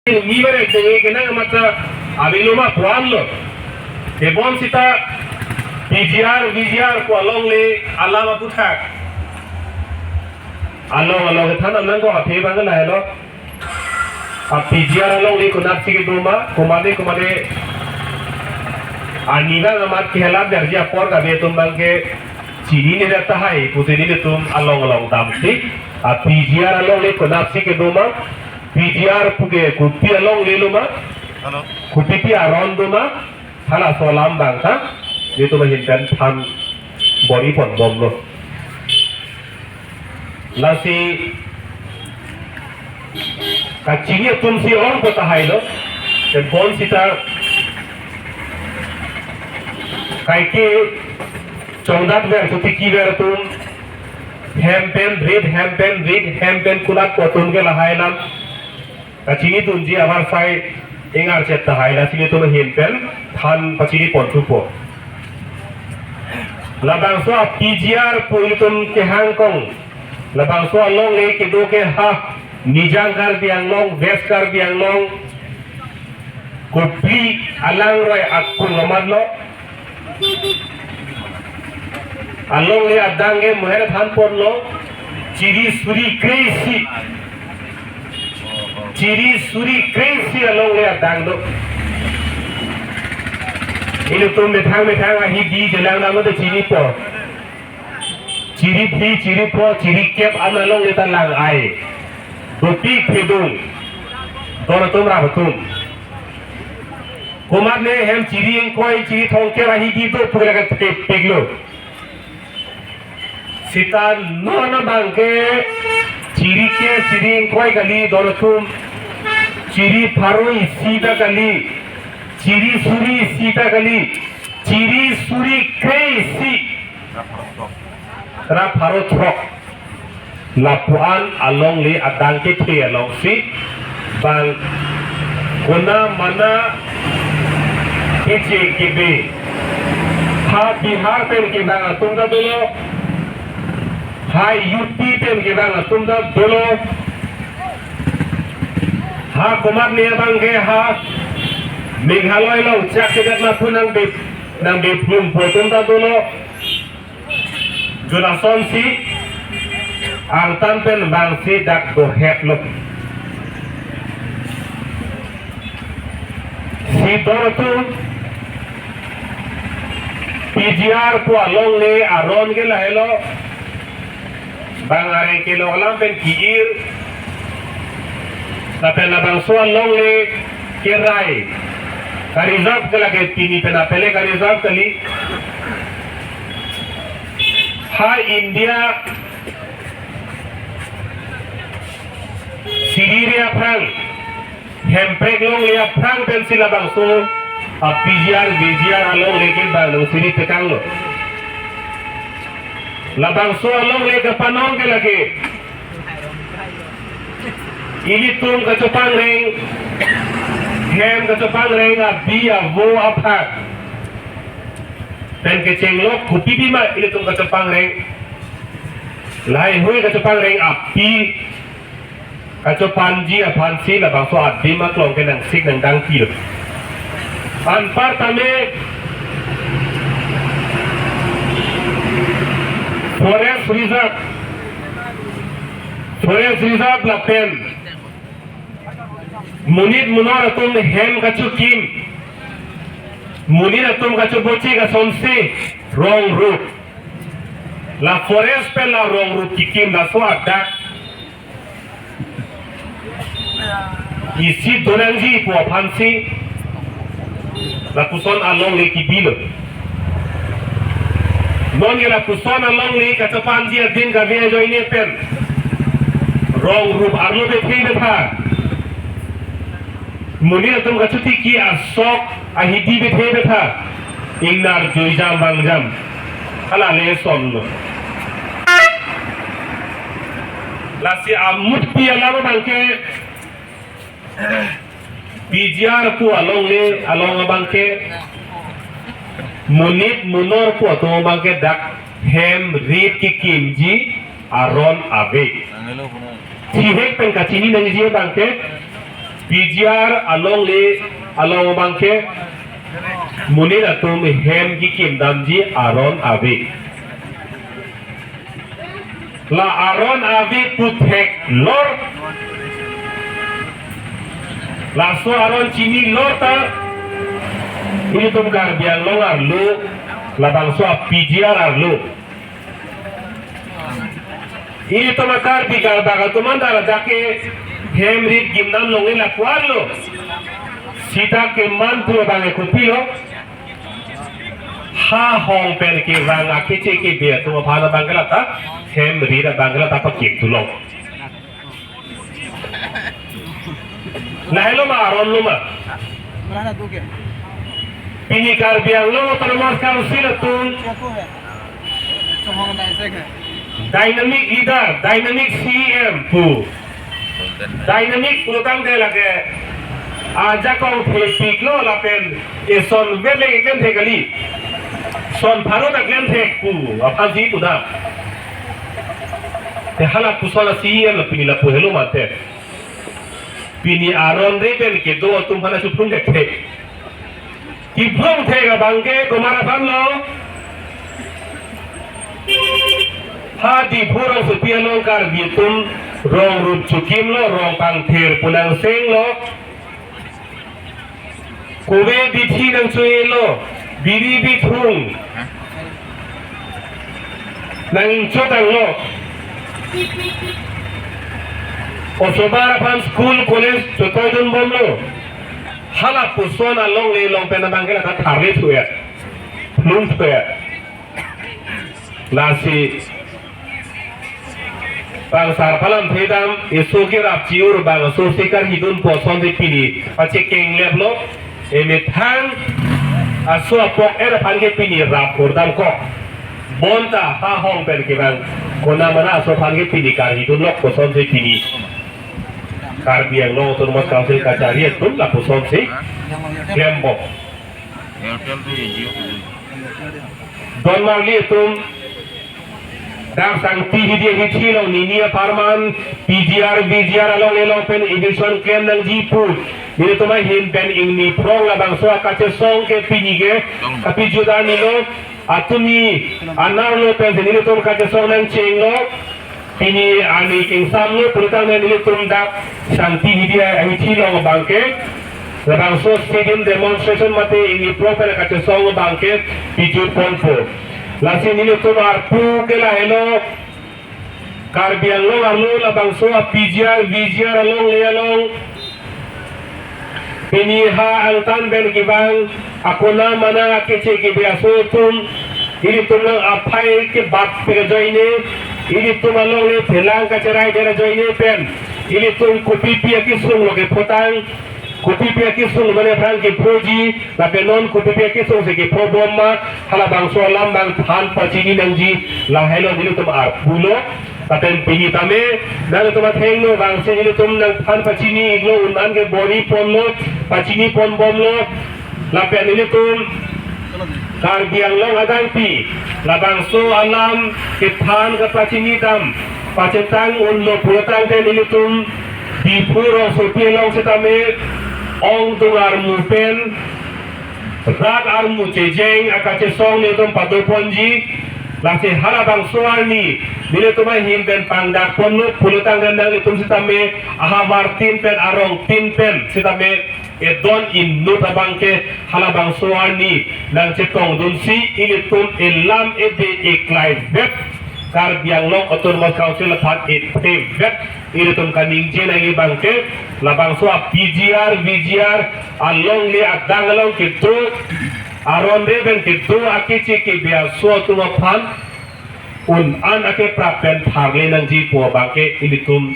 Vivere che non mata aviluma kuallo e bon sita viziar ko alongle alama puthak along thana nango athe bangala hello a viziar alongle ko napsi ke duma komade aniga amat khela berja por ka be tum bangke chini ne रहता है उसे दिन तुम along दाम से a viziar alongle ko napsi ke duma PGR puge kupi along leluma, kupi aron duma, thala solam bangsa, itu mahimpan tham body pon bomlo. Lasi kacingnya tumsi orang kota hailo, dan bon sita kaike chongdat ber tutiki ber tum hempen kulat potun ke lahailam. Kacini tunji abar sai ingar cetta haila sini tu himpen than pacini pontupo. Labang so PGR puitum ke Hongkong. Labang so long le ke do ke ha nijangkar biang long veskar biang long. Kopi alang roy akku ngamadlo. Along le adange muher than porlo. Ciri suri crazy. Ciri suri crazy along le dangdo ini tuh metang ahi di jalan nama tu ciri po ciri kep analong le talang ai topi khedung dono tum rabatum kumar ne hem ciri engkoi ciri thongke ahi di tu puglaga peglo sita nona bangke ciri engkoi kali dono tum ciri faroi sida kali ciri suri crazy ra faro throk lapuan along le adang ke the along si bang guna mana keje kebe ha bihar pen ke bang tumda dolo ha UP pen ke bang tumda dolo ha kumar niya bangke ha Meghalaya lo cak sekat na pun nang be plum potong ta dulu Jonason si ang tanpen bang si dak do het lo si doro tu PGR ko along le aron ke la hello bang are ke lo alam pen kiir tapi na bang so along le kirai Karizab ke lagi tini pena pele karizab kali ha India Syria perang hemprek long liya perang pensila bangso PGR along lekin bang siri tekang lo la bangso along le panong ke lagi ini tum kecupang ring hem kecupang ring abia wo apak dan kecenglok kupi bima ini tum kecupang ring lai hui kecupang ring api kecupanji apansi la bangso abima klong ke nang sik nang dang kilo anpar tame forest reserve la pen Munit munor atum hem kacu kim Munit atum kacu boci ka sonse wrong route la forest pe la wrong route kikim la so ada isi donanji po phansi la kuson along le kibilo non la kuson along le kacu panji adin ka ve joine pen wrong route arlo be thei betha Muni atum kacuti ki asok ahidi bethe betha ingnar joijam bangjam ala le son lasi amut pi alama bangke PGR ku along bangke munit munor ku atum bangke dak hem rit ki kimji aron ave Sihek pen kacini nang jiye bangke PGR along bangke munir atum hem ki kim damji Aron Avi la Aron Avi puthek lor la so Aron chini lor ta ini tum kar biang long arlu la bang so PGR arlu ini tum kar bigar baga tumandara jake hem rit gimnam longi la kuarlo Sita ke mantu bange kupilo ha hong pen ke rang akiche ke bia tu phana bangla ta hem rira bangla ta pakik tu long na hello ma aron lo ma mana tu ke ini kar biang lo termos council tu sohong dai se ke dynamic leader dynamic CM pu dynamic utang de lage aja kong phek lo la pen e son vele ken thekali son pharo ta ken thek ku apan ji ku da te hala ku sola CM la pini la pu helo mate pini Aron re pen ke do tum phana chu phung ke thek ki phung thek ga bangke ko mara phan lo ha di phurang su pia long kar bi tum rong rup chukim lo rong pang ther pulang seng lo Kowe bithi nang cui lo biri bithung nang chotang lo Osobara pan school college chotoy dun bom lo hala puson along le long pena bangela ta thare thuya lung thuya lasi bang sar phalam thedam esoke rap chiur bang so sekar hidun poson de pini pache keng lep lo eme thang aso apok era phange pini rap kordam ko bonta ha hong pen ke bang kona mana aso phange pini kar hidun lok poson de pini kar biang lo turmas council kachari tun la poson se klembo don marli tum Dang sang PGD hithi lo ninia parman PGR BGR along elong pen edition kem nang jipu ni to mai hin pen ing ni prong la bang so akache song ke pinige tapi juda ni lo atuni anar lo pen ni to kache song nang ching lo ini ani king sam lo pulutang ni tum dak sang PGD hithi lo bangke la bang so stadium demonstration mate ing ni pro pen kache song bangke piju ponpo Lasi nilo tumar pu ke la hello karbiang lo arlo la bangso PGR VGR along le along ini ha altan ben kibang akona mana kece ke biaso tum ini tumang apai ke bat pe joine ini tum along le phelang ka cherai dera joine pen ini tum kopi pia ki sung lo ke photang kopi pia ki sung mane phang ke proji la penon kopi pia ki sung se ke proboma hala bangso lam bang than pachini nangji la hello nilo tum ar pulo tapen pini tame nalo tum thenglo bang se nilo tum nang than pachini iglo unman ke bori ponlo pachini pon bomlo la pen nilo tum kar biang long adang pi la bangso alam ke than ka pachini dam pachetang unlo purotang te nilo tum di puro sopi long setame ong tungar mupen rat armu cejeng akache song ni tum patu ponji lase harabang soani nile tumai him pen pangdak ponno pulutang dandang itum sitame aha martin pen arong tin pen sitame edon in nutabangke halabang soani nang cetong dunsi ilitum elam ebe eklai vet kar biang long autonomous council phat et vet ilitum kaning jenangi bangke labang so PGR VGR along le adang along kitu Aron Reben kitu akiche ke bia so tu phan un an ake prapen tharle nang ji po bangke ilitum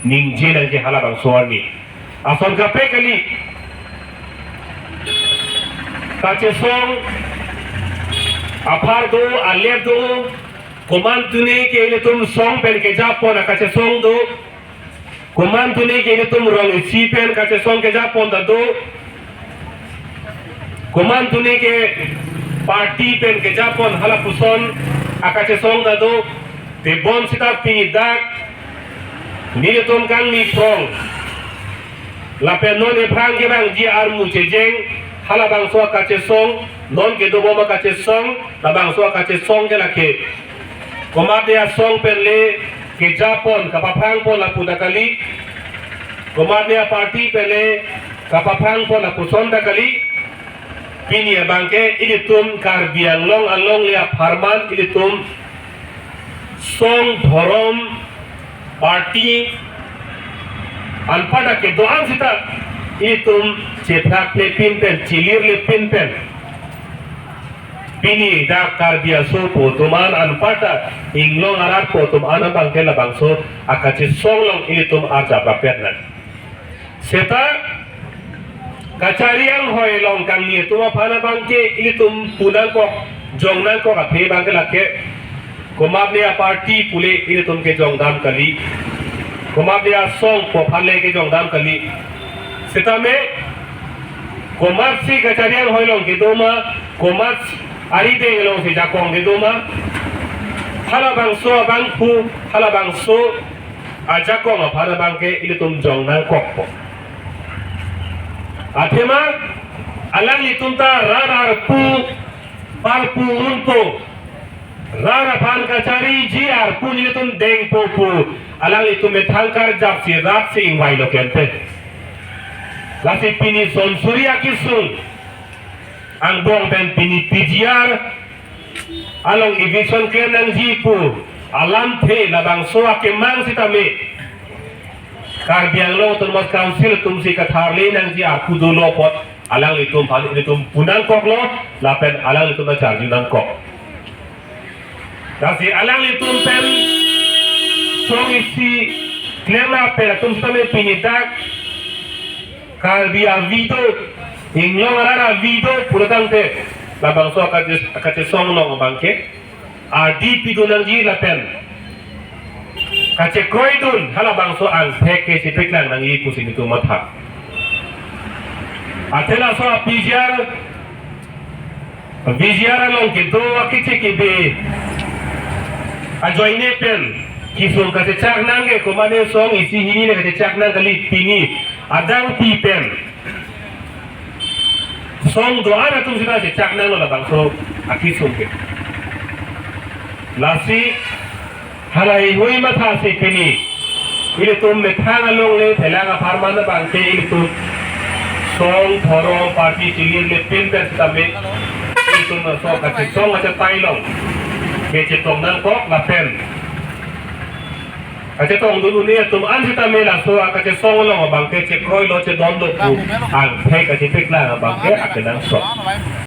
ning jenang ke halabang so ani ason ka pe kali kache song apar do alep do kuman tune ke ilitum song pen ke japon kache song do kuman tune ke ilitum rong si pen kache song ke japon da do kuman tune ke party pen ke japon hala puson akache song da do te bon sita pini dak nilitum kan ni prong lapen non e prang ke bang ji armu cejeng hala bang so kace song non ke do boma kace song la bang so kace song ke lake komade a song penle ke Japon kapapang po la pudakali komade a party pele kapapang po la pusonda kali pini bangke ilitum karbiang long along lia farman ilitum song dhorom party anpada ke doang sita ilitum cetak le pinpen cilir le pinpen pini dak karbia so po tuman anpada inglong arat po tum ana bangke la bangso akache song long ilitum arja bapetna seta kacariang hoy long kang ni tuma phana bangke ilitum punan ko jongnan ko ka phe bangke lake komablia party pule ilitum ke jongdam kali komablia song ko phale ke jongdam kali setame komat si kacariang hoy long ke doma komat ari de long se jakong de doma hala bangso bangpu hala bangso ajakong phana bangke ilitum jongnan kokpo Atema alang itunta rara pu parpu unpo rara pan kacari jiar pu nilitun deng popu alang itu metangkar japsi rat sing wai lokente lasi pini son surya kisung ang bong pen pini pijiar along ibison kenang jipu alam the labang soa ke mang sitame karbiang lo termas council tumsi katharle nang ji aku dolo pot alang itum phal itum punang kok lo lapen alang itum na charju nang kok dasi alang itum pen song isi klema pe tum tame pinidak karbia video inglong arara video puratang te labang so akache song lo bangke adi pidunang ji lapen kace koidun hala bangso ang peke si peklang nang ipu sini tu mata atela so pijar long ke do akiche ke be ajoine pen kisung kace chak nange komane song isi hini ne kace chak nang kali pini adang pi pen song do ara tum sida kace chak nang la bangso akisung ke lasi halai hui matha se pini ile tum me thang along le thelanga farman bangke ile tum song thoro party chilir le pin ben tame ile tum so ka che song acha tai long ke che tong nang kok la pen acha tong dulu ni tum an sita me la so ka che song long bangke che kroi lo che don do ku ang the ka che pik la bangke acha nang so